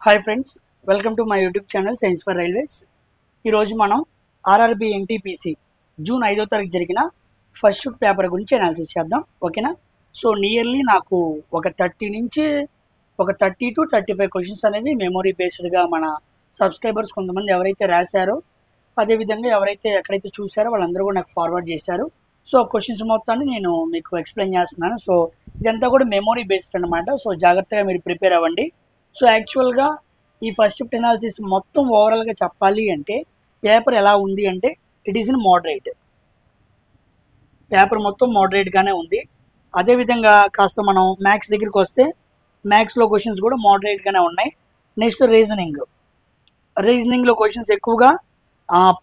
Hi friends, welcome to my YouTube channel science for railways. ఈరోజు మనం RRB NTPC June 5వ తారీఖు జరిగిన ఫస్ట్ షిఫ్ట్ పేపర్ గురించి అనాలిసిస్ చేద్దాం. ఓకేనా? సో నియర్లీ నాకు ఒక 30 to 35 క్వశ్చన్స్ అనేవి మెమొరీ బేస్డ్గా మన సబ్స్క్రైబర్స్ కొంతమంది ఎవరైతే రాశారో, అదేవిధంగా ఎవరైతే ఎక్కడైతే చూసారో వాళ్ళందరూ కూడా నాకు ఫార్వర్డ్ చేశారు. సో క్వశ్చన్స్ మొత్తాన్ని నేను మీకు ఎక్స్ప్లెయిన్ చేస్తున్నాను. సో ఇదంతా కూడా మెమొరీ బేస్డ్ అనమాట. సో జాగ్రత్తగా మీరు ప్రిపేర్ అవ్వండి. సో యాక్చువల్గా ఈ ఫస్ట్ షిఫ్ట్ అనాలిసిస్ మొత్తం ఓవరాల్గా చెప్పాలి అంటే పేపర్ ఎలా ఉంది అంటే it is in moderate. Paper మొత్తం మోడరేట్గానే ఉంది. అదేవిధంగా కాస్త మనం మ్యాథ్స్ దగ్గరికి వస్తే మ్యాథ్స్లో క్వశ్చన్స్ కూడా మోడరేట్గానే ఉన్నాయి. నెక్స్ట్ రీజనింగ్లో క్వశ్చన్స్ ఎక్కువగా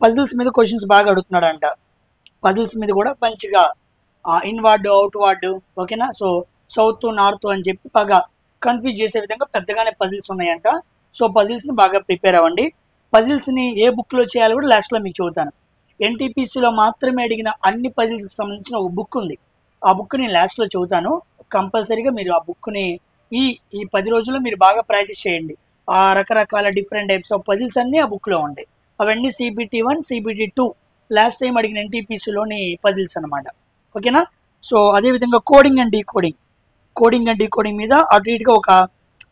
పజిల్స్ మీద క్వశ్చన్స్ బాగా అడుగుతున్నాడంట. పజిల్స్ మీద కూడా మంచిగా ఇన్వార్డ్ అవుట్వార్డ్, ఓకేనా? సో సౌత్ నార్త్ అని చెప్పి బాగా కన్ఫ్యూజ్ చేసే విధంగా పెద్దగానే పజిల్స్ ఉన్నాయంట. సో పజిల్స్ని బాగా ప్రిపేర్ అవ్వండి. పజిల్స్ని ఏ బుక్లో చేయాలో కూడా లాస్ట్లో మీకు చెబుతాను. ఎన్టీపీసీలో మాత్రమే అడిగిన అన్ని పజిల్స్కి సంబంధించిన ఒక బుక్ ఉంది. ఆ బుక్ నేను లాస్ట్లో చెబుతాను. కంపల్సరీగా మీరు ఆ బుక్ని ఈ 10 రోజుల్లో మీరు బాగా ప్రాక్టీస్ చేయండి. ఆ రకరకాల డిఫరెంట్ టైప్స్ ఆఫ్ పజిల్స్ అన్నీ ఆ బుక్లో ఉంటాయి. అవన్నీ CBT1, CBT2 లాస్ట్ టైం అడిగిన ఎన్టీపీసీలోని పజిల్స్ అనమాట. ఓకేనా? సో అదేవిధంగా కోడింగ్ అండ్ డీకోడింగ్ మీద అటు ఇటుగా ఒక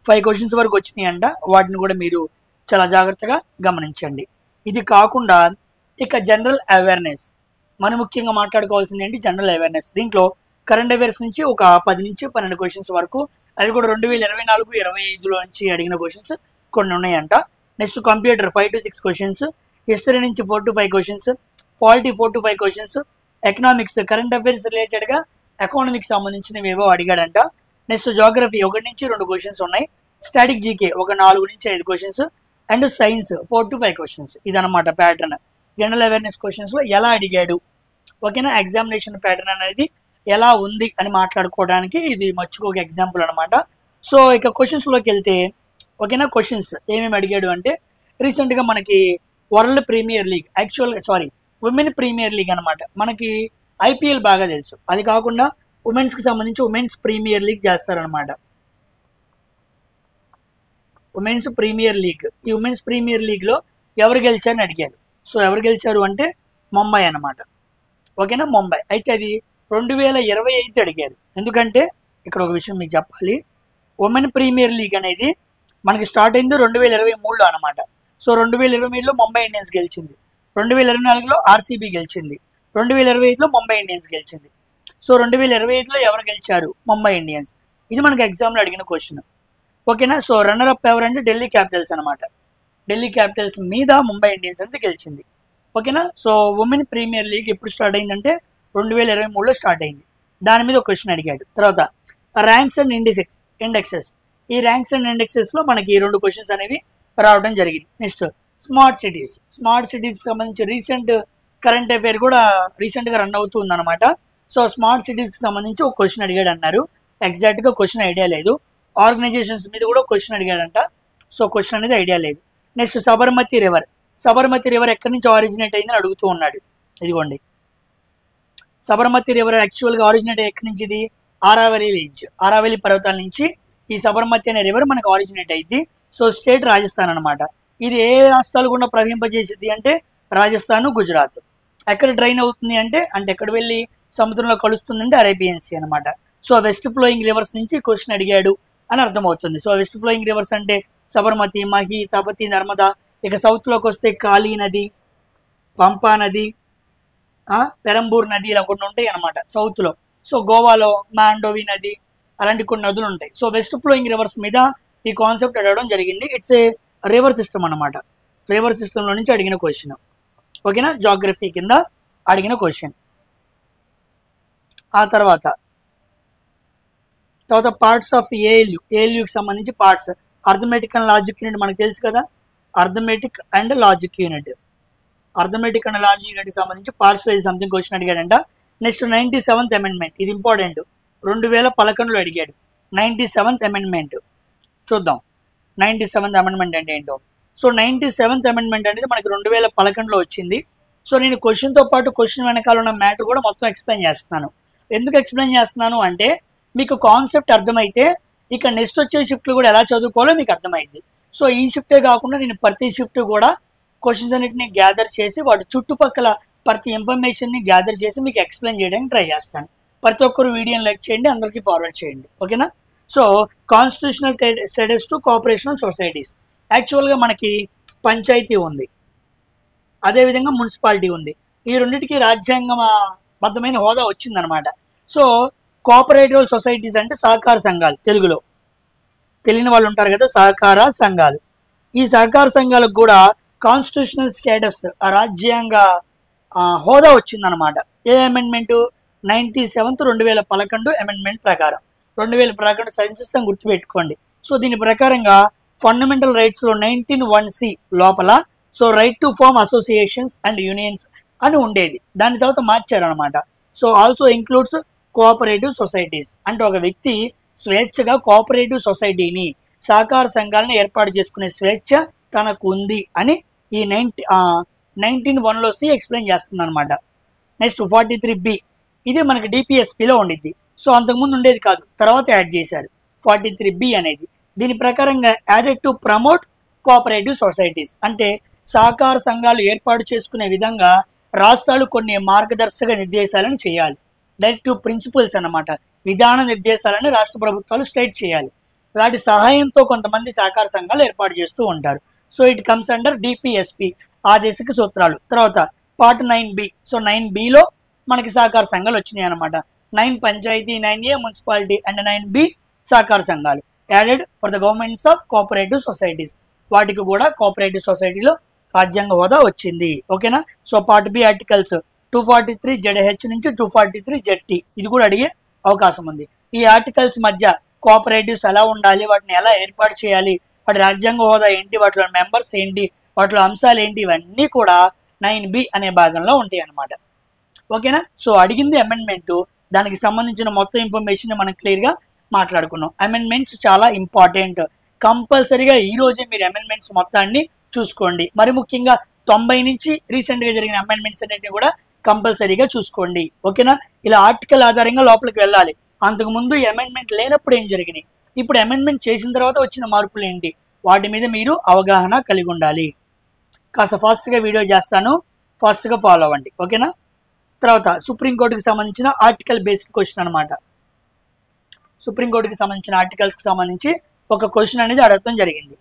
5 క్వశ్చన్స్ వరకు వచ్చినాయి అంట. వాటిని కూడా మీరు చాలా జాగ్రత్తగా గమనించండి. ఇది కాకుండా ఇక జనరల్ అవేర్నెస్, మనం ముఖ్యంగా మాట్లాడుకోవాల్సింది ఏంటి? General awareness. దీంట్లో కరెంట్ అఫైర్స్ నుంచి ఒక 10 నుంచి 12 క్వశ్చన్స్ వరకు, అది కూడా 2024-25లో నుంచి అడిగిన క్వశ్చన్స్ కొన్ని ఉన్నాయంట. Next computer 5 to 6 questions, history నుంచి 4 to 5 questions, polity 4 to 5 questions, economics current affairs రిలేటెడ్గా ఎకానమిక్స్ సంబంధించినవి ఏవో అడిగాడంట. నెక్స్ట్ జోగ్రఫీ 1 నుంచి 2 క్వశ్చన్స్ ఉన్నాయి. స్టాటిక్ జీకే ఒక 4 నుంచి 5 questions, and science 4 to 5 questions. ఇదనమాట ప్యాటర్న్. జనరల్ అవేర్నెస్ క్వశ్చన్స్లో ఎలా అడిగాడు, ఓకేనా? ఎగ్జామినేషన్ ప్యాటర్న్ అనేది ఎలా ఉంది అని మాట్లాడుకోవడానికి ఇది మర్చిపోక ఎగ్జాంపుల్ అనమాట. సో ఇక క్వశ్చన్స్లోకి వెళ్తే, ఓకేనా? క్వశ్చన్స్ ఏమేమి అడిగాడు అంటే రీసెంట్గా మనకి world premier league, women premier league అనమాట. మనకి IPL బాగా తెలుసు. అది కాకుండా ఉమెన్స్కి సంబంధించి ఉమెన్స్ ప్రీమియర్ లీగ్ చేస్తారనమాట. Women's premier league. ఈ ఉమెన్స్ ప్రీమియర్ లీగ్లో ఎవరు గెలిచారని అడిగారు. సో ఎవరు గెలిచారు అంటే ముంబై అనమాట. ఓకేనా? ముంబై. అయితే అది 2025 అడిగారు. ఎందుకంటే ఇక్కడ ఒక విషయం మీకు చెప్పాలి. ఉమెన్ ప్రీమియర్ లీగ్ అనేది మనకి స్టార్ట్ అయింది 2023లో అనమాట. సో 2023లో ముంబై ఇండియన్స్ గెలిచింది, 2024లో RCB గెలిచింది, 2025లో ముంబై ఇండియన్స్ గెలిచింది. సో 2025లో ఎవరు గెలిచారు? ముంబై ఇండియన్స్. ఇది మనకి ఎగ్జామ్లో అడిగిన క్వశ్చన్. ఓకేనా? సో రన్నర్ అప్ ఎవరంటే ఢిల్లీ క్యాపిటల్స్ అనమాట. ఢిల్లీ క్యాపిటల్స్ మీద ముంబై ఇండియన్స్ అంటే గెలిచింది. ఓకేనా? సో ఉమెన్ ప్రీమియర్ లీగ్ ఎప్పుడు స్టార్ట్ అయిందంటే 2023లో స్టార్ట్ అయింది. దాని మీద ఒక క్వశ్చన్ అడిగాడు. తర్వాత ర్యాంక్స్ అండ్ ఇండెక్సెస్. ఈ ర్యాంక్స్ అండ్ ఇండెక్సెస్లో మనకి 2 క్వశ్చన్స్ అనేవి రావడం జరిగింది. నెక్స్ట్ స్మార్ట్ సిటీస్ సంబంధించి రీసెంట్ కరెంట్ అఫైర్ కూడా రీసెంట్గా రన్ అవుతుంది అనమాట. సో స్మార్ట్ సిటీస్కి సంబంధించి ఒక క్వశ్చన్ అడిగాడు అన్నారు. ఎగ్జాక్ట్గా క్వశ్చన్ ఐడియా లేదు. ఆర్గనైజేషన్స్ మీద కూడా క్వశ్చన్ అడిగాడంట. సో క్వశ్చన్ అనేది ఐడియా లేదు. నెక్స్ట్ సబర్మతి రివర్ ఎక్కడి నుంచి ఆరిజినేట్ అయిందని అడుగుతూ ఉన్నాడు. ఇదిగోండి, సబర్మతి రివర్ యాక్చువల్గా ఆరిజినేట్ ఎక్కడి నుంచి? ఇది ఆరావళి పర్వతాల నుంచి ఈ సబర్మతి అనే రివర్ మనకు ఆరిజినేట్ అయింది. సో స్టేట్ రాజస్థాన్ అనమాట. ఇది ఏ రాష్ట్రాలు కూడా ప్రవహింపజేసింది అంటే రాజస్థాన్, గుజరాత్. ఎక్కడ డ్రైన్ అవుతుంది అంటే ఎక్కడ వెళ్ళి సముద్రంలో కలుస్తుందంటే అరేబియన్ సీ అనమాట. సో వెస్ట్ ఫ్లోయింగ్ రివర్స్ నుంచి క్వశ్చన్ అడిగాడు అని అర్థమవుతుంది. సో వెస్ట్ ఫ్లోయింగ్ రివర్స్ అంటే సబర్మతి, మహి, తపతి, నర్మదా. ఇక సౌత్లోకి వస్తే కాళీ నది, పంపా నది, పెరంబూర్ నది, ఇలా కొన్ని ఉంటాయి అనమాట సౌత్లో. సో గోవాలో మాండోవి నది, అలాంటి కొన్ని నదులు ఉంటాయి. సో వెస్ట్ ఫ్లోయింగ్ రివర్స్ మీద ఈ కాన్సెప్ట్ అడగడం జరిగింది. ఇట్స్ ఏ రివర్ సిస్టమ్ అనమాట. రివర్ సిస్టంలో నుంచి అడిగిన క్వశ్చన్. ఓకేనా? జాగ్రఫీ కింద అడిగిన క్వశ్చన్. ఆ తర్వాత పార్ట్స్ ఆఫ్ ఏఎల్యూకి సంబంధించి parts, arithmetic and logic unit మనకు తెలుసు కదా. అర్థమెటిక్ అండ్ లాజిక్ యూనిట్ సంబంధించి పార్ట్స్ వైజ్ సంథింగ్ క్వశ్చన్ అడిగాడంట. Next 97th amendment. ఇది ఇంపార్టెంట్. 2011లో అడిగాడు 97th అమెండ్మెంట్. చూద్దాం 97th అమెండ్మెంట్ అంటే ఏంటో. సో 97th అమెండ్మెంట్ అనేది మనకి 2011లో వచ్చింది. సో నేను క్వశ్చన్తో పాటు క్వశ్చన్ వెనకాల ఉన్న మ్యాటర్ కూడా మొత్తం ఎక్స్ప్లెయిన్ చేస్తున్నాను. ఎందుకు ఎక్స్ప్లెయిన్ చేస్తున్నాను అంటే మీకు కాన్సెప్ట్ అర్థమైతే ఇక నెక్స్ట్ వచ్చే షిఫ్ట్లు కూడా ఎలా చదువుకోవాలో మీకు అర్థమైంది. సో ఈ షిఫ్టే కాకుండా నేను ప్రతి షిఫ్ట్ కూడా క్వశ్చన్స్ అన్నిటిని గ్యాదర్ చేసి వాటి చుట్టుపక్కల ప్రతి ఇన్ఫర్మేషన్ని గ్యాదర్ చేసి మీకు ఎక్స్ప్లెయిన్ చేయడానికి ట్రై చేస్తాను. ప్రతి ఒక్కరు వీడియోని లైక్ చేయండి, అందరికీ ఫార్వర్డ్ చేయండి, ఓకేనా. So constitutional status to cooperational societies. యాక్చువల్గా మనకి పంచాయతీ ఉంది, అదేవిధంగా మున్సిపాలిటీ ఉంది. ఈ రెండింటికి రాజ్యాంగబద్ధమైన హోదా వచ్చిందనమాట. సో కోఆపరేటివ్ సొసైటీస్ అంటే సహకార సంఘాలు, తెలుగులో తెలియని వాళ్ళు ఉంటారు కదా, సహకార సంఘాలు. ఈ సహకార సంఘాలకు కూడా కాన్స్టిట్యూషనల్ స్టేటస్, రాజ్యాంగ హోదా వచ్చిందనమాట. ఏ అమెండ్మెంట్? 97th 2011 అమెండ్మెంట్ ప్రకారం. 2011 సంచస్తం గుర్తుపెట్టుకోండి. సో దీని ప్రకారంగా ఫండమెంటల్ రైట్స్లో 19(1)(c) లోపల so right to form associations and unions అని ఉండేది. దాని తర్వాత మార్చారనమాట. So also includes cooperative societies. అంటే ఒక వ్యక్తి స్వేచ్ఛగా కోఆపరేటివ్ సొసైటీని, సహకార సంఘాలను ఏర్పాటు చేసుకునే స్వేచ్ఛ తనకు ఉంది అని ఈ 19(1)(c) ఎక్స్ప్లెయిన్ చేస్తుంది అనమాట. నెక్స్ట్ 43B, ఇది మనకి డిపిఎస్పిలో ఉండిద్ది. సో అంతకుముందు ఉండేది కాదు, తర్వాత యాడ్ చేశారు 43B అనేది. దీని ప్రకారంగా added to promote cooperative societies, అంటే సహకార సంఘాలు ఏర్పాటు చేసుకునే విధంగా రాష్ట్రాలు కొన్ని మార్గదర్శక నిర్దేశాలను చేయాలి. డైరెక్టివ్ ప్రిన్సిపల్స్ అన్నమాట, విధాన నిర్దేశాలను రాష్ట్ర ప్రభుత్వాలు స్టేట్ చేయాలి. వాటి సహాయంతో కొంతమంది సహకార సంఘాలు ఏర్పాటు చేస్తూ ఉంటారు. So it comes under DPSP, ఆదేశిక సూత్రాలు. తర్వాత పార్ట్ 9B. సో 9Bలో మనకి సహకార సంఘాలు వచ్చినాయి అనమాట. 9 panchayat, 9A municipality and 9B సహకార సంఘాలు added for the governments of cooperative societies. వాటికి కూడా కోఆపరేటివ్ సొసైటీలో రాజ్యాంగ హోదా వచ్చింది, ఓకేనా. So part B articles 243ZH నుంచి 243ZT, ఇది కూడా అడిగే అవకాశం ఉంది. ఈ ఆర్టికల్స్ మధ్య కోఆపరేటివ్స్ ఎలా ఉండాలి, వాటిని ఎలా ఏర్పాటు చేయాలి, వాటి రాజ్యాంగ హోదా ఏంటి, వాటిలో మెంబర్స్ ఏంటి, వాటిలో అంశాలు ఏంటి, ఇవన్నీ కూడా 9B అనే భాగంలో ఉంటాయి అన్నమాట, ఓకేనా. సో అడిగింది అమెండ్మెంట్, దానికి సంబంధించిన మొత్తం ఇన్ఫర్మేషన్ మనం క్లియర్గా మాట్లాడుకున్నాం. అమెండ్మెంట్స్ చాలా ఇంపార్టెంట్, కంపల్సరీగా ఈ రోజే మీరు అమెండ్మెంట్స్ మొత్తాన్ని చూసుకోండి. మరి ముఖ్యంగా 90 నుంచి రీసెంట్గా జరిగిన అమెండ్మెంట్స్ అన్నింటినీ కూడా కంపల్సరీగా చూసుకోండి, ఓకేనా. ఇలా ఆర్టికల్ ఆధారంగా లోపలికి వెళ్ళాలి. అంతకుముందు ఈ అమెండ్మెంట్ లేనప్పుడు ఏం జరిగినాయి, ఇప్పుడు అమెండ్మెంట్ చేసిన తర్వాత వచ్చిన మార్పులు ఏంటి, వాటి మీద మీరు అవగాహన కలిగి ఉండాలి. కాస్త ఫాస్ట్గా వీడియో చేస్తాను, ఫాస్ట్గా ఫాలో అవ్వండి, ఓకేనా. తర్వాత సుప్రీంకోర్టుకి సంబంధించిన ఆర్టికల్ బేస్డ్ క్వశ్చన్ అనమాట. సుప్రీంకోర్టుకి సంబంధించిన ఆర్టికల్స్కి సంబంధించి ఒక క్వశ్చన్ అనేది అడగడం జరిగింది.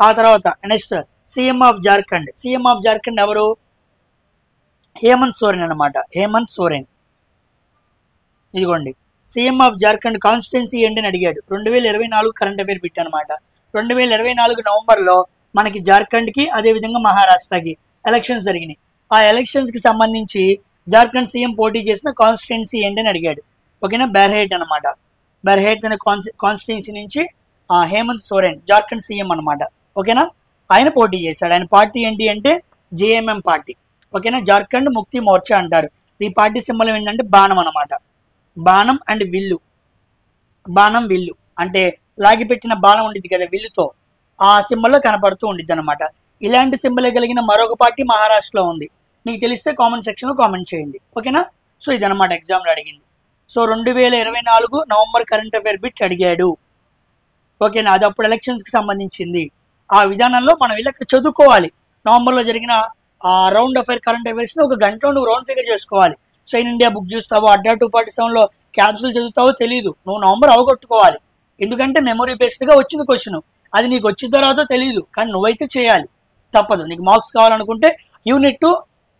ఆ తర్వాత next CM of Jharkhand. CM of Jharkhand ఎవరు? హేమంత్ సోరెన్ అనమాట. హేమంత్ సోరెన్. ఇదిగోండి, సీఎం ఆఫ్ జార్ఖండ్ కాన్స్టిట్యున్సీ ఏంటి అని అడిగాడు. 2024 కరెంట్ అఫేర్ బిట్ అనమాట. 2024 నవంబర్లో మనకి జార్ఖండ్కి అదేవిధంగా మహారాష్ట్రకి ఎలక్షన్స్ జరిగినాయి. ఆ ఎలక్షన్స్కి సంబంధించి జార్ఖండ్ సీఎం పోటీ చేసిన కాన్స్టిట్యున్సీ ఏంటి అని అడిగాడు, ఓకేనా. బెర్హేట్ అనమాట. బెర్హేట్ అనే కాన్స్టిట్యున్సీ నుంచి హేమంత్ సోరెన్ జార్ఖండ్ సీఎం అనమాట, ఓకేనా. ఆయన పోటీ చేశాడు. ఆయన పార్టీ ఏంటి అంటే జేఎంఎం పార్టీ, ఓకేనా. జార్ఖండ్ ముక్తి మోర్చా అంటారు. ఈ పార్టీ సింబల్ ఏంటంటే బాణం అనమాట. బాణం అండ్ విల్లు. బాణం విల్లు అంటే లాగిపెట్టిన బాణం ఉండిద్ది కదా విల్లుతో, ఆ సింబల్లో కనపడుతూ ఉండిద్ది అనమాట. ఇలాంటి సింబల్ కలిగిన మరొక పార్టీ మహారాష్ట్రలో ఉంది. మీకు తెలిస్తే కామెంట్ సెక్షన్లో కామెంట్ చేయండి, ఓకేనా. సో ఇదనమాట ఎగ్జామ్లో అడిగింది. So 2024 November current affair bit అడిగాడు, ఓకేనా. అది అప్పుడు ఎలక్షన్స్కి సంబంధించింది. ఆ విధానంలో మనం ఇలా చదువుకోవాలి. నవంబర్లో జరిగిన రౌండ్ అఫేర్ కరెంట్ అఫేర్స్ని ఒక గంటలో నువ్వు రౌండ్ ఫిగర్ చేసుకోవాలి. సైన్ ఇండియా బుక్ చూస్తావో, అడ్డా 247లో క్యాప్సూల్ చదువుతావో తెలియదు, నువ్వు నవంబర్ అవగొట్టుకోవాలి. ఎందుకంటే మెమొరీ బేస్డ్గా వచ్చింది క్వశ్చన్, అది నీకు వచ్చిన తర్వాత తెలియదు, కానీ నువ్వైతే చేయాలి, తప్పదు. నీకు మార్క్స్ కావాలనుకుంటే యూనిట్ టు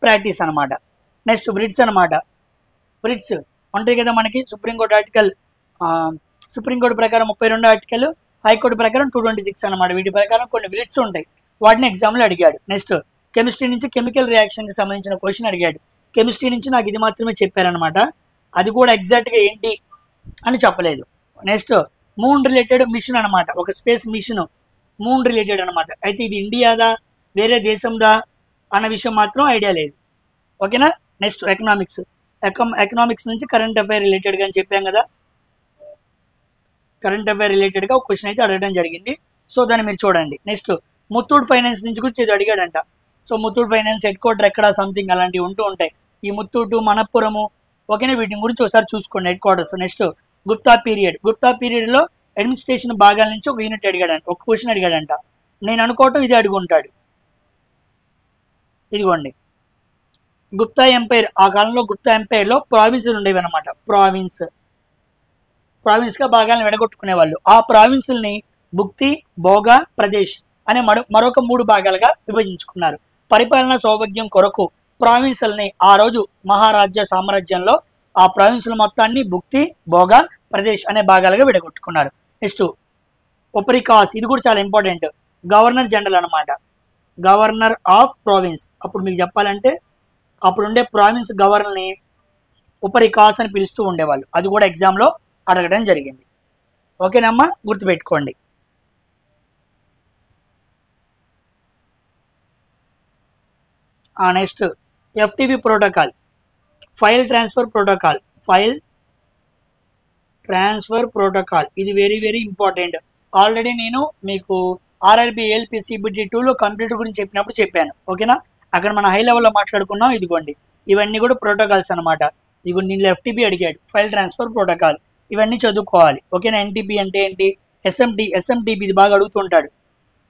ప్రాక్టీస్ అనమాట. నెక్స్ట్ వ్రిట్స్ అనమాట. వ్రిట్స్ ఉంటాయి కదా మనకి. సుప్రీంకోర్టు ఆర్టికల్, సుప్రీంకోర్టు ప్రకారం 32 ఆర్టికల్, హైకోర్టు ప్రకారం 226 అనమాట. వీటి ప్రకారం కొన్ని వ్రిట్స్ ఉంటాయి, వాటిని ఎగ్జామ్లో అడిగాడు. నెక్స్ట్ కెమిస్ట్రీ నుంచి కెమికల్ రియాక్షన్కి సంబంధించిన క్వశ్చన్ అడిగాడు. కెమిస్ట్రీ నుంచి నాకు ఇది మాత్రమే చెప్పారనమాట, అది కూడా ఎగ్జాక్ట్గా ఏంటి అని చెప్పలేదు. నెక్స్ట్ మూన్ రిలేటెడ్ మిషన్ అనమాట, ఒక స్పేస్ మిషన్ మూన్ రిలేటెడ్ అనమాట. అయితే ఇది ఇండియాదా వేరే దేశందా అన్న విషయం మాత్రం ఐడియా లేదు, ఓకేనా. Next economics. ఎకనామిక్స్ నుంచి కరెంట్ అఫైర్ రిలేటెడ్గా అని చెప్పాం కదా, కరెంట్ అఫైర్ రిలేటెడ్గా ఒక క్వశ్చన్ అయితే అడగడం జరిగింది. సో దాన్ని మీరు చూడండి. నెక్స్ట్ ముత్తూట్ ఫైనాన్స్ నుంచి గురించి ఇది అడిగాడంట. So Muthoot finance headquarter ఎక్కడ సంథింగ్ అలాంటివి ఉంటూ ఉంటాయి. ఈ ముత్తూటు, మనప్పురము, ఓకేనా, వీటి గురించి ఒకసారి చూసుకోండి head quarters. Next Gupta period. Gupta పీరియడ్లో అడ్మినిస్ట్రేషన్ భాగాల నుంచి ఒక యూనిట్ అడిగాడంట, ఒక క్వశ్చన్ అడిగాడంట. నేను అనుకోవటం ఇది అడుగుంటాడు. ఇదిగోండి, గుప్తా ఎంపైర్, ఆ కాలంలో గుప్తా ఎంపైర్లో ప్రావిన్సులు ఉండేవి అనమాట. ప్రావిన్స్గా భాగాలను విడగొట్టుకునేవాళ్ళు. ఆ ప్రావిన్సుల్ని భుక్తి, భోగా, ప్రదేశ్ అనే మరొక 3 భాగాలుగా విభజించుకున్నారు. పరిపాలనా సౌభాగ్యం కొరకు ప్రావిన్సుల్ని ఆ రోజు మహారాజ్య సామ్రాజ్యంలో ఆ ప్రావిన్సుల మొత్తాన్ని భుక్తి, భోగా, ప్రదేశ్ అనే భాగాలుగా విడగొట్టుకున్నారు. నెక్స్ట్ ఒపరికాస్, ఇది కూడా చాలా ఇంపార్టెంట్. గవర్నర్ జనరల్ అనమాట, గవర్నర్ ఆఫ్ ప్రావిన్స్. అప్పుడు మీకు చెప్పాలంటే అప్పుడుండే ప్రావిన్స్ గవర్నర్ని ఉపరికాస్ అని పిలుస్తూ ఉండేవాళ్ళు. అది కూడా ఎగ్జామ్లో అడగడం జరిగింది. ఓకేనమ్మా, గుర్తుపెట్టుకోండి. Next FTP protocol, file transfer protocol. ఇది వెరీ వెరీ ఇంపార్టెంట్. ఆల్రెడీ నేను మీకు ఆర్ఆర్బి ఏఎల్పి సిబిటి 2లో కంప్యూటర్ గురించి చెప్పినప్పుడు చెప్పాను. ఓకేనా, అక్కడ మనం హై లెవెల్లో మాట్లాడుకున్నాం. ఇదిగోండి, ఇవన్నీ కూడా ప్రోటోకాల్స్ అనమాట. ఇదిగోండి, దీనిలో ఎఫ్టీపీ అడిగాడు, ఫైల్ ట్రాన్స్ఫర్ ప్రోటోకాల్. ఇవన్నీ చదువుకోవాలి. ఓకేనా, ఎన్టీపీ అంటే ఏంటి, ఎస్ఎంటీపీ ఇది బాగా అడుగుతుంటాడు.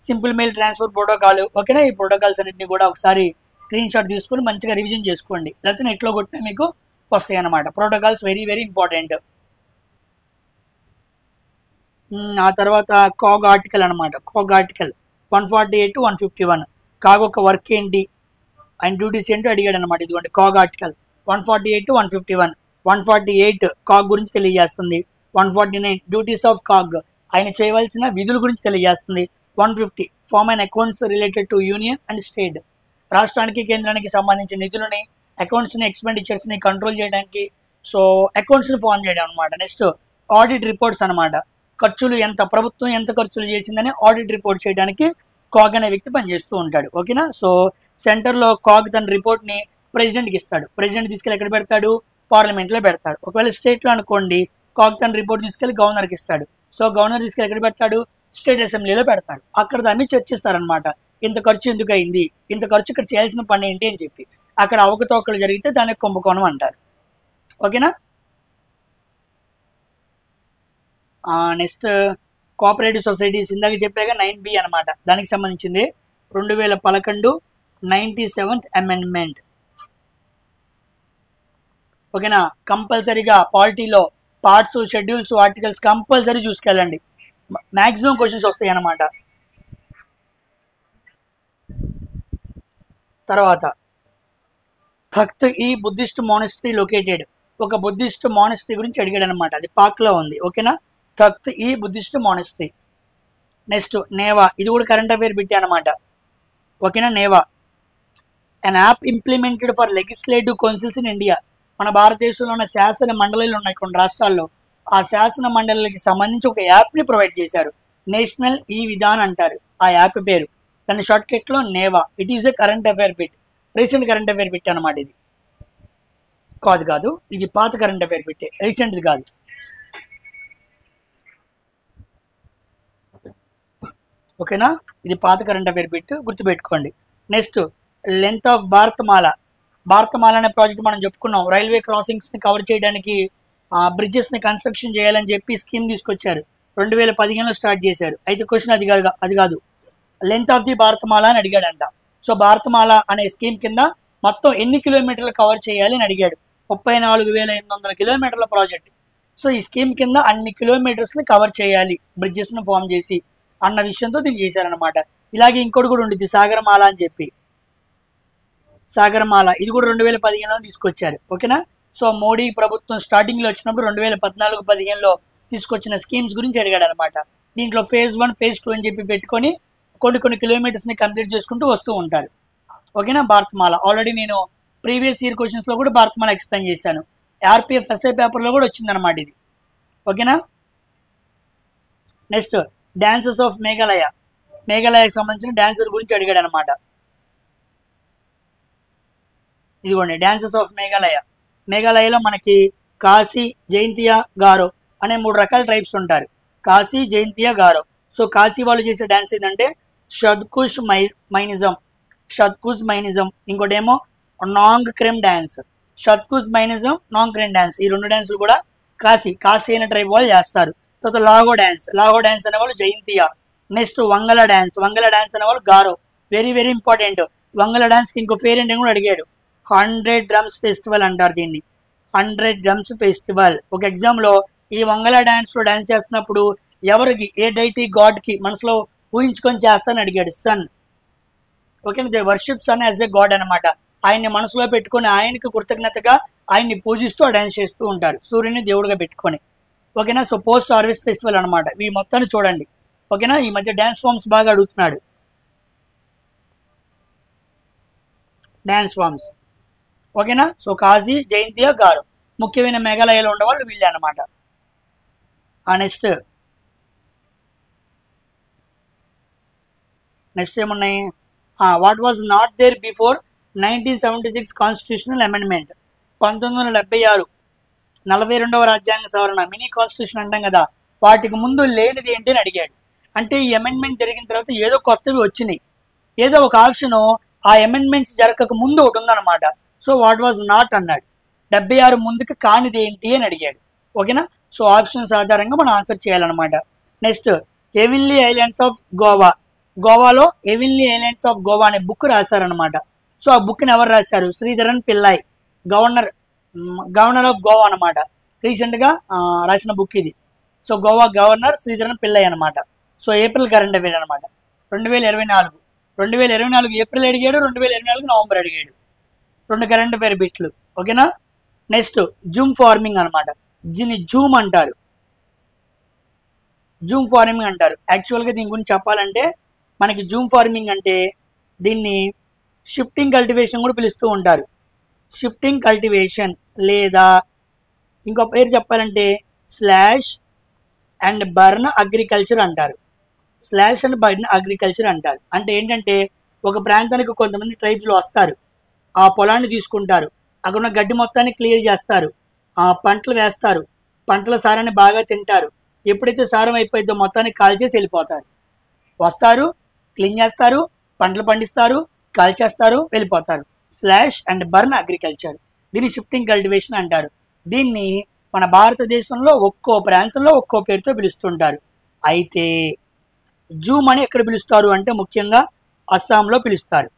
Simple mail transfer protocol. ఓకేనా, ఈ ప్రోటోకాల్స్ అన్నింటినీ కూడా ఒకసారి స్క్రీన్ షాట్ తీసుకొని మంచిగా రివిజన్ చేసుకోండి, లేకపోతే నెట్లో కొట్టినా మీకు వస్తాయి అనమాట. Protocols very very important. ఆ తర్వాత కాగ్ ఆర్టికల్ అనమాట. CAG article 148 to 151. కాగ్ ఒక వర్క్ ఏంటి, ఆయన డ్యూటీస్ ఏంటో అడిగాడు అనమాట. ఇదిగోండి కాగ్ ఆర్టికల్ 148 to 151. 148 కాగ్ గురించి తెలియజేస్తుంది. 149 డ్యూటీస్ ఆఫ్ కాగ్, ఆయన చేయవలసిన విధుల గురించి తెలియజేస్తుంది. 150 form and accounts related to union and state, రాష్ట్రానికి కేంద్రానికి సంబంధించిన నిధులని, అకౌంట్స్ని, ఎక్స్పెండిచర్స్ని కంట్రోల్ చేయడానికి, సో అకౌంట్స్ని ఫార్మ్ చేయడం అనమాట. నెక్స్ట్ ఆడిట్ రిపోర్ట్స్ అనమాట. ఖర్చులు ప్రభుత్వం ఎంత ఖర్చులు చేసిందని ఆడిట్ రిపోర్ట్ చేయడానికి కాగ్ అనే వ్యక్తి పనిచేస్తూ ఉంటాడు. ఓకేనా, సో సెంటర్లో కాగ్ తన రిపోర్ట్ని ప్రెసిడెంట్కి ఇస్తాడు. ప్రెసిడెంట్ తీసుకెళ్ళి ఎక్కడ పెడతాడు, పార్లమెంట్లో పెడతాడు. ఒకవేళ స్టేట్లో అనుకోండి, కాగ్ తన రిపోర్ట్ తీసుకెళ్ళి గవర్నర్కి ఇస్తాడు. సో గవర్నర్ తీసుకెళ్ళి ఎక్కడ పెడతాడు, స్టేట్ అసెంబ్లీలో పెడతాడు. అక్కడ దాన్ని చర్చిస్తారనమాట. ఇంత ఖర్చు ఎందుకు అయింది, ఇంత ఖర్చు ఇక్కడ చేయాల్సిన పని ఏంటి అని చెప్పి. అక్కడ అవకతవకలు జరిగితే దాన్ని కుంభకోణం అంటారు. ఓకేనా, నెక్స్ట్ కోఆపరేటివ్ సొసైటీస్, ఇందాక చెప్పాక 9B అనమాట. దానికి సంబంధించింది 2011 97th అమెండ్మెంట్. ఓకేనా, కంపల్సరీగా పాలిటీలో పార్ట్స్, షెడ్యూల్స్, ఆర్టికల్స్ కంపల్సరీ చూసుకెళ్ళండి. మ్యాక్సిమం క్వశ్చన్స్ వస్తాయి అన్నమాట. తర్వాత తఖ్త్ ఈ బుద్ధిస్ట్ మానిస్ట్రీ లొకేటెడ్, ఒక బుద్ధిస్ట్ మానిస్ట్రీ గురించి అడిగాడు అనమాట. అది పాక్లో ఉంది. ఓకేనా, తఖ్త్ ఈ బుద్ధిస్ట్ మానిస్ట్రీ. నెక్స్ట్ నేవా, ఇది కూడా కరెంట్ అఫైర్ బిట్ అనమాట. ఓకేనా, NeVA an app implemented for legislative councils in India. మన భారతదేశంలో ఉన్న శాసన మండలిలు ఉన్నాయి కొన్ని రాష్ట్రాల్లో. ఆ శాసన మండలికి సంబంధించి ఒక యాప్ని ప్రొవైడ్ చేశారు. నేషనల్ ఈ విధాన్ అంటారు ఆ యాప్ పేరు. దాని షార్ట్ కట్లో NeVA. It is a current affair bit, recent current affair bit అనమాట. ఇది కాదు, ఇది పాత కరెంట్ అఫైర్ బిట్టే, రీసెంట్ది కాదు. ఓకేనా, ఇది పాత కరెంట్ అఫైర్ బిట్, గుర్తుపెట్టుకోండి. Next length of Bharatmala. Bharatmala అనే ప్రాజెక్ట్ మనం చెప్పుకున్నాం. రైల్వే క్రాసింగ్స్ని కవర్ చేయడానికి బ్రిడ్జెస్ని కన్స్ట్రక్షన్ చేయాలని చెప్పి స్కీమ్ తీసుకొచ్చారు. 2015లో స్టార్ట్ చేశారు. అయితే క్వశ్చన్ అది కాదు, లెంత్ ఆఫ్ ది భారతమాల అని అడిగాడంట. సో భారతమాల అనే స్కీమ్ కింద మొత్తం ఎన్ని కిలోమీటర్లు కవర్ చేయాలి అని అడిగాడు. 34,800 కిలోమీటర్ల ప్రాజెక్ట్. సో ఈ స్కీమ్ కింద అన్ని కిలోమీటర్స్ని కవర్ చేయాలి బ్రిడ్జెస్ని ఫామ్ చేసి అన్న విషయంతో దీన్ని చేశారనమాట. ఇలాగే ఇంకోటి కూడా ఉండిద్ది, సాగరమాల అని చెప్పి. సాగరమాల ఇది కూడా 2015లో తీసుకొచ్చారు. ఓకేనా, సో మోడీ ప్రభుత్వం స్టార్టింగ్లో వచ్చినప్పుడు 2014-15లో తీసుకొచ్చిన స్కీమ్స్ గురించి అడిగాడు అనమాట. దీంట్లో phase 1, phase 2 అని చెప్పి పెట్టుకొని కొన్ని కిలోమీటర్స్ని కంప్లీట్ చేసుకుంటూ వస్తూ ఉంటారు. ఓకేనా, భారతమాల ఆల్రెడీ నేను ప్రీవియస్ ఇయర్ క్వశ్చన్స్లో కూడా భారతమాల ఎక్స్ప్లెయిన్ చేశాను. ఆర్పిఎఫ్ ఎస్ఐ పేపర్లో కూడా వచ్చిందనమాట ఇది. ఓకేనా, నెక్స్ట్ డాన్సెస్ ఆఫ్ మేఘాలయ. మేఘాలయకు సంబంధించిన డాన్సర్ గురించి అడిగాడు అనమాట. ఇదిగోండి డాన్సెస్ ఆఫ్ మేఘాలయ. మేఘాలయలో మనకి కాశీ, జైంతియా, గారో అనే 3 రకాల ట్రైబ్స్ ఉంటారు. కాశీ, జైంతియా, గారో. సో కాశీ వాళ్ళు చేసే డాన్స్ ఏంటంటే షద్కుష్ మైనిజం, ఇంకోటేమో నాంగ్ క్రెమ్ డాన్స్. షద్కుష్ మైనిజం, నాంగ్ క్రెమ్ డాన్స్, ఈ 2 డాన్సులు కూడా కాశీ అయిన ట్రైబ్ వాళ్ళు చేస్తారు. తర్వాత లాగో డాన్స్ అనే వాళ్ళు Jaintia. Next Vangala dance. Vangala dance అనే వాళ్ళు గారో, వెరీ వెరీ ఇంపార్టెంట్. వంగల డ్యాన్స్కి ఇంకో పేరు ఏంటని కూడా అడిగాడు. 100 డ్రమ్స్ ఫెస్టివల్ అంటారు దీన్ని. 100 డ్రమ్స్ ఫెస్టివల్. ఒక ఎగ్జామ్లో ఈ వంగల డ్యాన్స్లో డ్యాన్స్ చేస్తున్నప్పుడు ఎవరికి, ఏ డైటీ గాడ్కి మనసులో ఊహించుకొని చేస్తానని అడిగాడు. సన్. ఓకేనా, they worship sun as a god అనమాట. ఆయన్ని మనసులో పెట్టుకొని ఆయనకి కృతజ్ఞతగా ఆయన్ని పూజిస్తూ ఆ డ్యాన్స్ చేస్తూ ఉంటారు, సూర్యుని దేవుడిగా పెట్టుకొని. ఓకేనా, సో పోస్ట్ హార్వెస్ట్ ఫెస్టివల్ అనమాట. ఈ మొత్తాన్ని చూడండి. ఓకేనా, ఈ మధ్య డ్యాన్స్ ఫామ్స్ బాగా అడుగుతున్నాడు. Dance forms. ఓకేనా, సో కాజీ, జయంతియా, గారో ముఖ్యమైన మేఘాలయాలు ఉండేవాళ్ళు వీళ్ళే అనమాట. నెక్స్ట్ ఏమున్నాయి? What was not there before 1976 constitutional amendment. 1976 42వ రాజ్యాంగ సవరణ, మినీ కాన్స్టిట్యూషన్ అంటాం కదా, వాటికి ముందు లేనిది ఏంటి అని అడిగాడు. అంటే ఈ అమెండ్మెంట్ జరిగిన తర్వాత ఏదో కొత్తవి వచ్చినాయి, ఏదో ఒక ఆప్షన్ ఆ అమెండ్మెంట్స్ జరగక ముందు ఒకటి ఉందన్నమాట. సో వాట్ వాజ్ నాట్ అన్నాడు. 76 ముందుకు కానిది ఏంటి అని అడిగాడు. ఓకేనా, సో ఆప్షన్స్ ఆధారంగా మనం ఆన్సర్ చేయాలన్నమాట. Next, heavenly islands of Goa. గోవాలో హెవెన్లీ ఐలాండ్స్ ఆఫ్ గోవా అనే బుక్ రాశారనమాట. సో ఆ బుక్ని ఎవరు రాశారు? శ్రీధరన్ పిల్లై, గవర్నర్ ఆఫ్ గోవా అనమాట. రీసెంట్గా రాసిన బుక్ ఇది. సో గోవా గవర్నర్ శ్రీధరన్ పిల్లై అనమాట. సో ఏప్రిల్ కరెంట్ అఫైర్ అనమాట. 2024 ఏప్రిల్ అడిగాడు, 2024 నవంబర్ అడిగాడు. 2 కరెంట్ అఫైర్ బిట్లు. ఓకేనా. నెక్స్ట్, జూమ్ ఫార్మింగ్ అనమాట. దీన్ని జూమ్ అంటారు, జూమ్ ఫార్మింగ్ అంటారు. యాక్చువల్గా దీని గురించి చెప్పాలంటే మనకి జూమ్ ఫార్మింగ్ అంటే దీన్ని షిఫ్టింగ్ కల్టివేషన్ కూడా పిలుస్తూ ఉంటారు. షిఫ్టింగ్ కల్టివేషన్, లేదా ఇంకో పేరు చెప్పాలంటే స్లాష్ అండ్ బర్న్ అగ్రికల్చర్ అంటారు. స్లాష్ అండ్ బర్న్ అగ్రికల్చర్ అంటారు. అంటే ఏంటంటే ఒక ప్రాంతానికి కొంతమంది ట్రైబ్లు వస్తారు, ఆ పొలాన్ని తీసుకుంటారు, అక్కడ ఉన్న గడ్డి మొత్తాన్ని క్లియర్ చేస్తారు, పంటలు వేస్తారు, పంటల సారాన్ని బాగా తింటారు. ఎప్పుడైతే సారం అయిపోయిందో మొత్తాన్ని కాల్చేసి వెళ్ళిపోతారు. వస్తారు, క్లీన్ చేస్తారు, పంటలు పండిస్తారు, కాల్చేస్తారు, వెళ్ళిపోతారు. స్లాష్ అండ్ బర్న్ అగ్రికల్చర్, దీన్ని షిఫ్టింగ్ కల్టివేషన్ అంటారు. దీన్ని మన భారతదేశంలో ఒక్కో ప్రాంతంలో ఒక్కో పేరుతో పిలుస్తుంటారు. అయితే జూమ్ అని ఎక్కడ పిలుస్తారు అంటే ముఖ్యంగా అస్సాంలో పిలుస్తారు.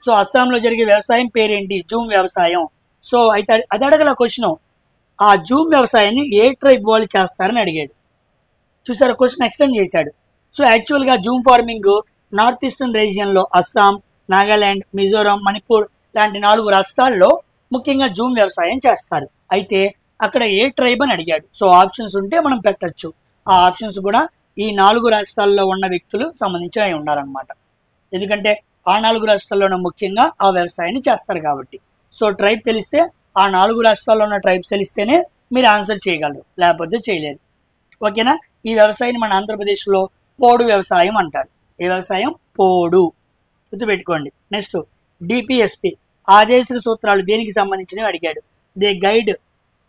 సో అస్సాంలో జరిగే వ్యవసాయం పేరేంటి? జూమ్ వ్యవసాయం. సో అయితే అది అడగల క్వశ్చన్, ఆ జూమ్ వ్యవసాయాన్ని ఏ ట్రైబ్ వాళ్ళు చేస్తారని అడిగాడు. చూసారు, క్వశ్చన్ ఎక్స్టెండ్ చేశాడు. సో యాక్చువల్గా జూమ్ ఫార్మింగ్ నార్త్ ఈస్టర్న్ రీజియన్లో అస్సాం, నాగాలాండ్, మిజోరాం, మణిపూర్ లాంటి 4 రాష్ట్రాల్లో ముఖ్యంగా జూమ్ వ్యవసాయం చేస్తారు. అయితే అక్కడ ఏ ట్రైబ్ అని అడిగాడు. సో ఆప్షన్స్ ఉంటే మనం పెట్టచ్చు. ఆ ఆప్షన్స్ కూడా ఈ 4 రాష్ట్రాల్లో ఉన్న వ్యక్తులు సంబంధించి ఉండాలన్నమాట. ఎందుకంటే ఆ 4 రాష్ట్రాల్లోనే ముఖ్యంగా ఆ వ్యవసాయాన్ని చేస్తారు కాబట్టి. సో ట్రైబ్ తెలిస్తే, ఆ 4 రాష్ట్రాల్లో ఉన్న ట్రైబ్స్ తెలిస్తేనే మీరు ఆన్సర్ చేయగలరు, లేకపోతే చేయలేరు. ఓకేనా. ఈ వ్యవసాయాన్ని మన ఆంధ్రప్రదేశ్లో పోడు వ్యవసాయం అంటారు. ఏ వ్యవసాయం? పోడు. గుర్తుపెట్టుకోండి. నెక్స్ట్, డిపిఎస్పి ఆదేశిక సూత్రాలు దేనికి సంబంధించినవి అడిగాడు. They guide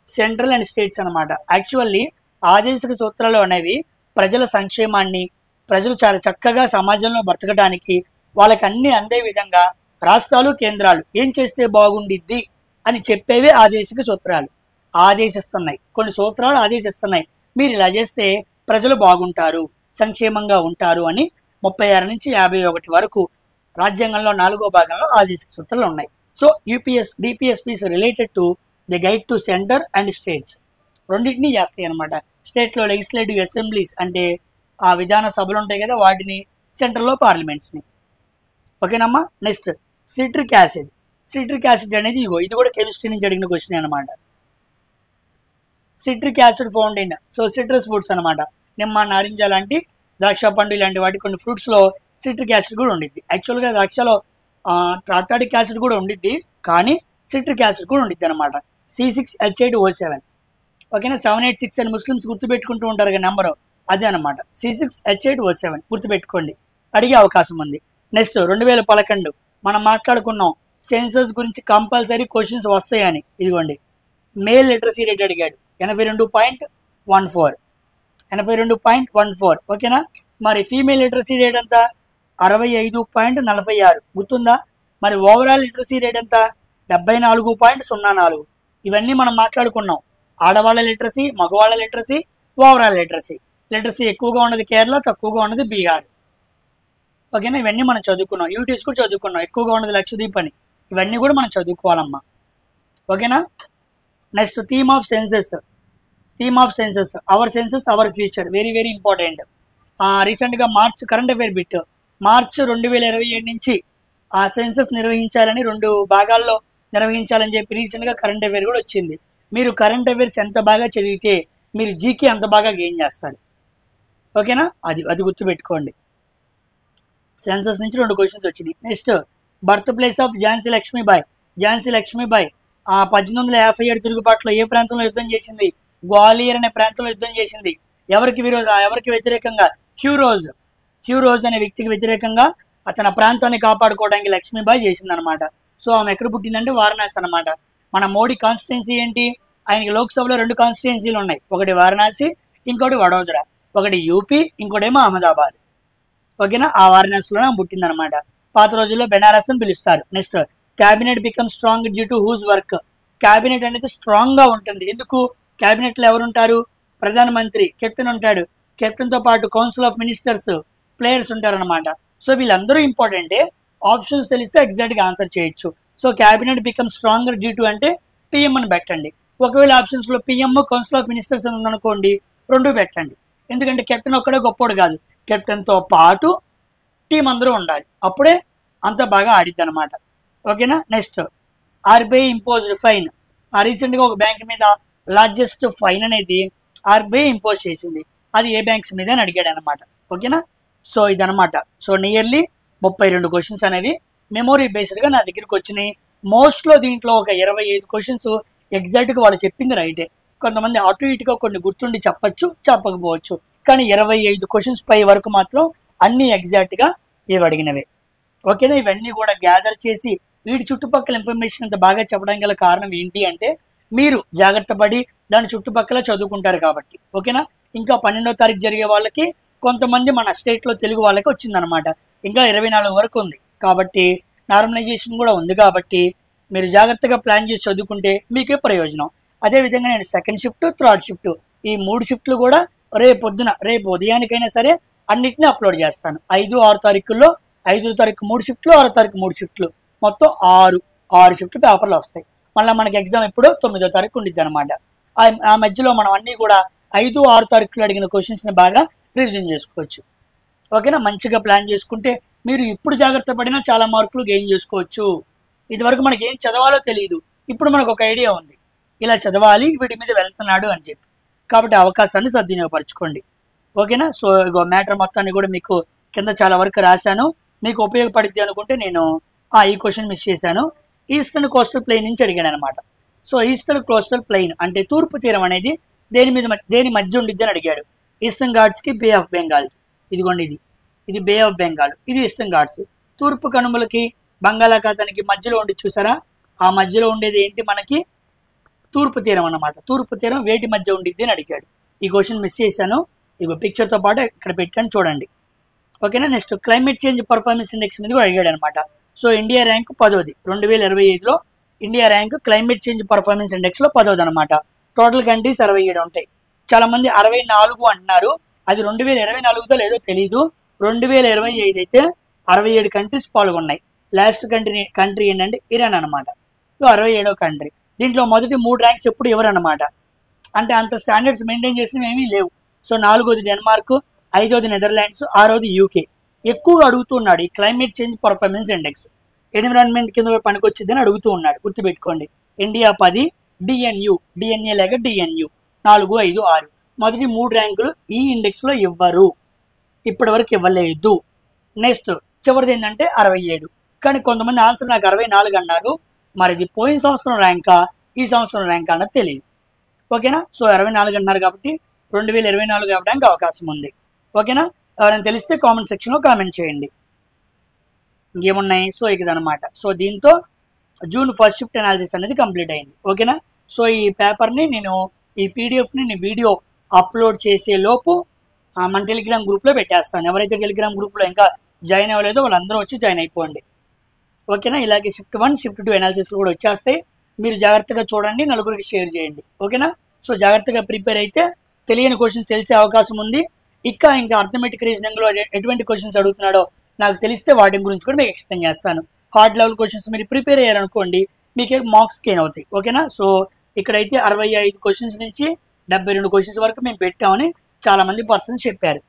central and states అనమాట. యాక్చువల్లీ ఆదేశిక సూత్రాలు అనేవి ప్రజల సంక్షేమాన్ని, ప్రజలు చాలా చక్కగా సమాజంలో బ్రతకడానికి వాళ్ళకి అన్ని అందే విధంగా రాష్ట్రాలు, కేంద్రాలు ఏం చేస్తే బాగుండిద్ది అని చెప్పేవే ఆదేశిక సూత్రాలు. ఆదేశిస్తున్నాయి, కొన్ని సూత్రాలు ఆదేశిస్తున్నాయి, మీరు ఇలా చేస్తే ప్రజలు బాగుంటారు, సంక్షేమంగా ఉంటారు అని 36 నుంచి 51 వరకు రాజ్యాంగంలో 4వ భాగంలో ఆదేశిక సూత్రాలు ఉన్నాయి. So DPSP is related to the guide to centre and states. రెండింటినీ చేస్తాయి అనమాట. స్టేట్లో లెజిస్లేటివ్ అసెంబ్లీస్ అంటే ఆ విధాన సభలు ఉంటాయి కదా, వాటిని, సెంట్రల్లో పార్లమెంట్స్ని. ఓకేనమ్మా. Next, citric acid. Citric acid అనేది ఇది కూడా కెమిస్ట్రీ నుంచి అడిగిన క్వశ్చన్ అనమాట. Citric acid found in citrus fruits అనమాట. నిమ్మ, నారింజ లాంటి, ద్రాక్ష పండు ఇలాంటి వాటి కొన్ని ఫ్రూట్స్లో సిట్రిక్ యాసిడ్ కూడా ఉండిద్ది. యాక్చువల్గా ద్రాక్షలో టాటాటిక్ యాసిడ్ కూడా ఉండిద్ది, కానీ సిట్రిక్ యాసిడ్ కూడా ఉండిద్ది అనమాట. C6H8O7. ఓకేనా. 786 అని ముస్లిమ్స్ గుర్తుపెట్టుకుంటూ ఉంటారు కదా నెంబరు, అదే అనమాట. C6H8O7 గుర్తుపెట్టుకోండి, అడిగే అవకాశం ఉంది. నెక్స్ట్, 2011 మనం మాట్లాడుకున్నాం సెన్సస్ గురించి కంపల్సరీ క్వశ్చన్స్ వస్తాయని. ఇదిగోండి, మేల్ లిటరసీ రేట్ అడిగాడు 82.14. ఓకేనా. మరి ఫీమేల్ లిటరసీ రేట్ ఎంత? 65.46. గుర్తుందా? మరి ఓవరాల్ లిటరసీ రేట్ ఎంత? 74.04. ఇవన్నీ మనం మాట్లాడుకున్నాం. ఆడవాళ్ళ లిటరసీ, మగవాళ్ళ లిటరసీ, ఓవరాల్ లిటరసీ. లిటరసీ ఎక్కువగా ఉన్నది కేరళ, తక్కువగా ఉన్నది బీహార్. ఓకేనా, ఇవన్నీ మనం చదువుకున్నాం. యూటీస్ కూడా చదువుకున్నాం, ఎక్కువగా ఉన్నది లక్షద్వీప్ అని. ఇవన్నీ కూడా మనం చదువుకోవాలమ్మా. ఓకేనా. Next theme of census. Our census our future, very very important. రీసెంట్గా March current affair bit, March 2027 నుంచి ఆ సెన్సెస్ నిర్వహించాలని, 2 భాగాల్లో నిర్వహించాలని చెప్పి రీసెంట్గా కరెంట్ అఫైర్ కూడా వచ్చింది. మీరు కరెంట్ అఫైర్స్ ఎంత బాగా చదివితే మీరు జీకే అంత బాగా గెయిన్ చేస్తారు. ఓకేనా, అది గుర్తుపెట్టుకోండి. సెన్సస్ నుంచి 2 క్వశ్చన్స్ వచ్చినాయి. Next birth place of Jhansi Lakshmibai. 1857 తిరుగుబాటులో ఏ ప్రాంతంలో యుద్ధం చేసింది? గ్వాలియర్ అనే ప్రాంతంలో యుద్ధం చేసింది. ఎవరికి వ్యతిరేకంగా? హ్యూరోజ్ అనే వ్యక్తికి వ్యతిరేకంగా తన ప్రాంతాన్ని కాపాడుకోవడానికి లక్ష్మీబాయి చేసిందనమాట. సో ఆమె ఎక్కడ పుట్టిందంటే వారణాసి అనమాట. మన మోడీ కాన్స్టిట్యున్సీ ఏంటి? ఆయనకి లోక్సభలో 2 కాన్స్టిట్యున్సీలు ఉన్నాయి, ఒకటి వారణాసి, ఇంకోటి వడోదర. ఒకటి యూపీ, ఇంకోటేమో అహ్మదాబాద్. ఓకేనా, ఆ వారణాసిలోనే ఆమె పుట్టిందనమాట. పాత రోజుల్లో బెనారస్ అని పిలుస్తారు. Next cabinet become strong due to whose work. Cabinet అనేది స్ట్రాంగ్ గా ఉంటుంది. ఎందుకు? క్యాబినెట్ లో ఎవరు ఉంటారు? ప్రధానమంత్రి, కెప్టెన్ ఉంటాడు. కెప్టెన్ తో పాటు కౌన్సిల్ ఆఫ్ మినిస్టర్స్, ప్లేయర్స్ ఉంటారనమాట. సో వీళ్ళందరూ ఇంపార్టెంటే. ఆప్షన్స్ తెలిస్తే ఎగ్జాక్ట్ గా ఆన్సర్ చేయొచ్చు. So cabinet become stronger due to అంటే పిఎం అని పెట్టండి. ఒకవేళ ఆప్షన్స్ లో పిఎం, కౌన్సిల్ ఆఫ్ మినిస్టర్స్ అని ఉందనుకోండి, 2 పెట్టండి. ఎందుకంటే కెప్టెన్ ఒక్కడే గొప్పోడు కాదు, కెప్టెన్ తో పాటు టీం అందరూ ఉండాలి, అప్పుడే అంత బాగా ఆడిద్ది అనమాట. ఓకేనా. Next RBI imposed fine. రీసెంట్గా ఒక బ్యాంక్ మీద లార్జెస్ట్ ఫైన్ అనేది ఆర్బీఐ ఇంపోజ్ చేసింది. అది ఏ బ్యాంక్స్ మీద అని అడిగాడు అనమాట. ఓకేనా. సో ఇదనమాట. సో నియర్లీ 32 క్వశ్చన్స్ అనేవి మెమొరీ బేస్డ్గా నా దగ్గరికి వచ్చినాయి. మోస్ట్లో దీంట్లో ఒక 25 క్వశ్చన్స్ ఎగ్జాక్ట్గా వాళ్ళు చెప్పింది రైటే. కొంతమంది అటు ఇటుగా కొన్ని గుర్తుండి చెప్పచ్చు, చెప్పకపోవచ్చు. కానీ 25 క్వశ్చన్స్ పై వరకు మాత్రం అన్ని ఎగ్జాక్ట్గా ఇవి అడిగినవే. ఓకేనా. ఇవన్నీ కూడా గ్యాదర్ చేసి వీటి చుట్టుపక్కల ఇన్ఫర్మేషన్ అంత బాగా చెప్పడానికి గల కారణం ఏంటి అంటే మీరు జాగ్రత్త పడి దాని చుట్టుపక్కల చదువుకుంటారు కాబట్టి. ఓకేనా. ఇంకా 12వ తారీఖు జరిగే వాళ్ళకి కొంతమంది మన స్టేట్లో తెలుగు వాళ్ళకి వచ్చిందనమాట. ఇంకా 24 వరకు ఉంది కాబట్టి నార్మలైజేషన్ కూడా ఉంది కాబట్టి మీరు జాగ్రత్తగా ప్లాన్ చేసి చదువుకుంటే మీకే ప్రయోజనం. అదేవిధంగా నేను సెకండ్ షిఫ్ట్, థర్డ్ షిఫ్ట్ ఈ 3 షిఫ్ట్లు కూడా రేపు ఉదయానికైనా సరే అన్నిటిని అప్లోడ్ చేస్తాను. 5, 6 తారీఖుల్లో 5వ తారీఖు 3 షిఫ్ట్లు, 6వ తారీఖు 3 షిఫ్ట్లు, మొత్తం 6 షిఫ్ట్లు పేపర్లు వస్తాయి. మళ్ళీ మనకి ఎగ్జామ్ ఎప్పుడో 9వ తారీఖు ఉండిద్ది అనమాట. ఆ మధ్యలో మనం అన్నీ కూడా 5, 6 తారీఖులు అడిగిన క్వశ్చన్స్ని బాగా రివిజన్ చేసుకోవచ్చు. ఓకేనా. మంచిగా ప్లాన్ చేసుకుంటే మీరు ఇప్పుడు జాగ్రత్త పడినా చాలా మార్కులు గెయిన్ చేసుకోవచ్చు. ఇదివరకు మనకి ఏం చదవాలో తెలియదు, ఇప్పుడు మనకు ఒక ఐడియా ఉంది, ఇలా చదవాలి, వీటి మీద వెళ్తున్నాడు అని చెప్పి. కాబట్టి అవకాశాన్ని సద్వినియోగపరచుకోండి. ఓకేనా. సో ఇగో మ్యాటర్ మొత్తాన్ని కూడా మీకు కింద చాలా వరకు రాశాను, మీకు ఉపయోగపడుద్ది అనుకుంటే నేను ఈ క్వశ్చన్ మిస్ చేశాను. ఈస్టర్న్ కోస్టల్ ప్లెయిన్ నుంచి అడిగాను అనమాట. సో ఈస్టర్న్ కోస్టల్ ప్లెయిన్ అంటే తూర్పు తీరం అనేది దేని మధ్య ఉండిద్ది అని అడిగాడు. ఈస్టర్న్ ఘాట్స్కి, బే ఆఫ్ బెంగాల్. ఇదిగోండి, ఇది బే ఆఫ్ బెంగాల్, ఇది ఈస్టర్న్ ఘాట్స్. తూర్పు కనుమలకి బంగాళాఖాతానికి మధ్యలో ఉండి చూసారా, ఆ మధ్యలో ఉండేది ఏంటి మనకి? తూర్పు తీరం అన్నమాట. తూర్పు తీరం వేటి మధ్య ఉండిద్ది అని అడిగాడు. ఈ క్వశ్చన్ మిస్ చేశాను, ఇగో పిక్చర్తో పాటు ఇక్కడ పెట్టాను చూడండి. ఓకేనా. Next climate change performance index మీద కూడా అడిగాడు అనమాట. సో ఇండియా ర్యాంక్ 10ది 2025లో. India rank climate change performance ఇండెక్స్లో 10ది అనమాట. టోటల్ కంట్రీస్ 67 ఉంటాయి. చాలా మంది 64 అంటున్నారు, అది 2024తో లేదో తెలీదు. 2025 అయితే 67 కంట్రీస్ పాల్గొన్నాయి. లాస్ట్ కంట్రీ ఏంటంటే ఇరాన్ అనమాట. సో 67వ కంట్రీ. దీంట్లో మొదటి 3 ర్యాంక్స్ ఎప్పుడు ఎవరు అనమాట, అంటే అంత స్టాండర్డ్స్ మెయింటైన్ చేసినవి ఏమీ లేవు. సో 4వది డెన్మార్క్, 5వది నెదర్లాండ్స్, 6వది యూకే. ఎక్కువగా అడుగుతున్నాడు ఈ climate change performance index. Environment కింద పనికొచ్చిద్దని అడుగుతూ ఉన్నాడు, గుర్తుపెట్టుకోండి. ఇండియా 10, డిఎన్ఏ లేక డిఎన్యు 4, 5, 6. మొదటి 3 ర్యాంకులు ఈ ఇండెక్స్లో ఇవ్వరు, ఇప్పటి వరకు ఇవ్వలేదు. నెక్స్ట్ చివరిది ఏంటంటే 67. కానీ కొంతమంది ఆన్సర్ నాకు 64 అన్నారు. మరి ఇది పోయిన సంవత్సరం ర్యాంకా, ఈ సంవత్సరం ర్యాంకా అన్నది తెలియదు. ఓకేనా. సో 64 అన్నారు కాబట్టి 2024 ఇవ్వడానికి అవకాశం ఉంది. ఓకేనా. ఎవరైనా తెలిస్తే కామెంట్ సెక్షన్లో కామెంట్ చేయండి. ఇంకేమున్నాయి? సో ఇదనమాట. సో దీంతో జూన్ ఫస్ట్ షిఫ్ట్ అనాలిసిస్ అనేది కంప్లీట్ అయింది. ఓకేనా. సో ఈ పేపర్ని నేను ఈ పీడిఎఫ్ని నేను వీడియో అప్లోడ్ చేసే లోపు మన టెలిగ్రామ్ గ్రూప్లో పెట్టేస్తాను. ఎవరైతే టెలిగ్రామ్ గ్రూప్లో ఇంకా జాయిన్ అవ్వలేదో వాళ్ళందరూ వచ్చి జాయిన్ అయిపోండి. ఓకేనా. ఇలాగే షిఫ్ట్ 1, షిఫ్ట్ 2 అనాలిసిస్లు కూడా వచ్చేస్తాయి. మీరు జాగ్రత్తగా చూడండి, నలుగురికి షేర్ చేయండి. ఓకేనా. సో జాగ్రత్తగా ప్రిపేర్ అయితే తెలియని క్వశ్చన్స్ తెలిసే అవకాశం ఉంది. ఇంకా అర్థమెటిక్ రీజనింగ్లో ఎటువంటి క్వశ్చన్స్ అడుగుతున్నాడో నాకు తెలిస్తే వాటి గురించి కూడా మీకు ఎక్స్ప్లెయిన్ చేస్తాను. హార్డ్ లెవెల్ క్వశ్చన్స్ మీరు ప్రిపేర్ అయ్యారనుకోండి, మీకు మార్క్స్ గెయిన్ అవుతాయి. ఓకేనా? సో ఇక్కడైతే 65 క్వశ్చన్స్ నుంచి 72 క్వశ్చన్స్ వరకు మేము పెట్టామని చాలా మంది పర్సన్స్ చెప్పారు.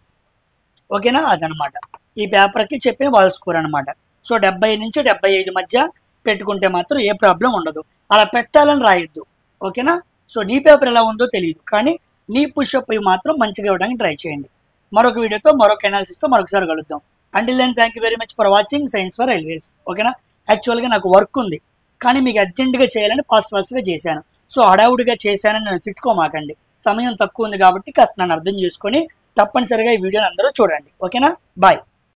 ఓకేనా? అదనమాట ఈ పేపర్కి చెప్పిన వాళ్ళ స్కోర్ అనమాట. సో 70 నుంచి 75 మధ్య పెట్టుకుంటే మాత్రం ఏ ప్రాబ్లం ఉండదు. అలా పెట్టాలని రాయొద్దు. ఓకేనా? సో నీ పేపర్ ఎలా ఉందో తెలియదు, కానీ నీ పుషప్ మాత్రం మంచిగా ఇవ్వడానికి ట్రై చేయండి. మరొక వీడియోతో మరొక అనాలిసిస్తో మరొకసారి కలుద్దాం. Until then thank you very much for watching science for railways. ఓకేనా? యాక్చువల్గా నాకు వర్క్ ఉంది, కానీ మీకు అర్జెంటుగా చేయాలని ఫాస్ట్గా చేశాను. సో హడావుడిగా చేశానని నన్ను తిట్టుకోమాకండి. సమయం తక్కువ ఉంది కాబట్టి కాస్త నన్ను అర్థం చేసుకొని తప్పనిసరిగా ఈ వీడియోని అందరూ చూడండి. ఓకేనా? బాయ్.